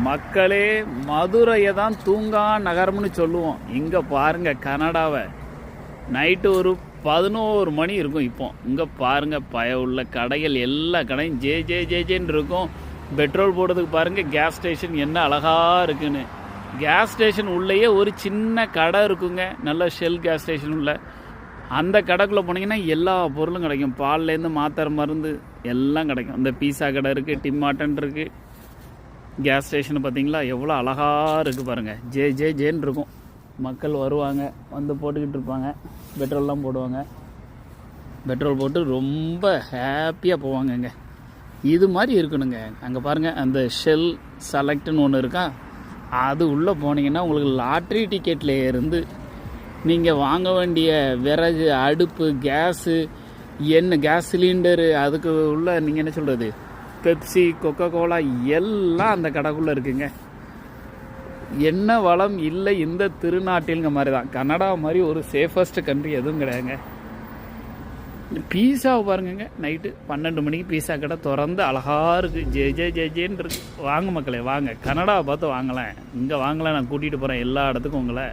மக்களே, மதுரையை தான் தூங்கா நகரம்னு சொல்லுவோம். இங்கே பாருங்கள் கனடாவை. நைட்டு ஒரு 11 மணி இருக்கும். இப்போ இங்கே பாருங்கள் உள்ள கடைகள், எல்லா கடையும் ஜே ஜே ஜே ஜேன்னு இருக்கும். பெட்ரோல் போடுறதுக்கு பாருங்கள் கேஸ் ஸ்டேஷன் என்ன அழகாக இருக்குன்னு. கேஸ் ஸ்டேஷன் உள்ளேயே ஒரு சின்ன கடை இருக்குங்க, நல்ல ஷெல் கேஸ் ஸ்டேஷன் உள்ள. அந்த கடைக்குள்ளே போனீங்கன்னா எல்லா பொருளும் கிடைக்கும். பால்லேருந்து மாத்திரை மருந்து எல்லாம் கிடைக்கும். இந்த பீஸா கடை இருக்குது, டிமாட்டன் இருக்குது. கேஸ் ஸ்டேஷன் பார்த்தீங்களா எவ்வளோ அழகாக இருக்குது பாருங்கள். ஜே ஜே ஜேன்னு இருக்கும். மக்கள் வருவாங்க, வந்து போட்டுக்கிட்டு இருப்பாங்க. பெட்ரோல்லாம் போடுவாங்க. பெட்ரோல் போட்டு ரொம்ப ஹாப்பியாக போவாங்கங்க. இது மாதிரி இருக்கணுங்க. அங்கே பாருங்கள், அந்த ஷெல் செலக்ட்னு ஒன்று இருக்கா, அது உள்ளே போனீங்கன்னா உங்களுக்கு லாட்ரி டிக்கெட்டில் இருந்து நீங்கள் வாங்க வேண்டிய விறகு, அடுப்பு, கேஸு, கேஸ் சிலிண்டரு, அதுக்கு உள்ள நீங்கள் என்ன சொல்கிறது, பெப்சி, கொக்கோ கோலா எல்லாம் அந்த கடைக்குள்ளே இருக்குங்க. என்ன வளம் இல்லை இந்த திருநாட்டில்ங்க மாதிரி தான். கனடா மாதிரி ஒரு சேஃபஸ்ட் கண்ட்ரி எதுவும் கிடையாதுங்க. பீஸாவை பாருங்கங்க, நைட்டு 12 மணிக்கு பீஸா கடை திறந்து அழகாக இருக்குது. ஜே ஜே ஜே ஜேன்னு இருக்குது. வாங்க மக்களே, வாங்க கனடாவை பார்த்து வாங்கலாம். இங்கே வாங்கலாம், நான் கூட்டிகிட்டு போகிறேன் எல்லா இடத்துக்கும் உங்களை.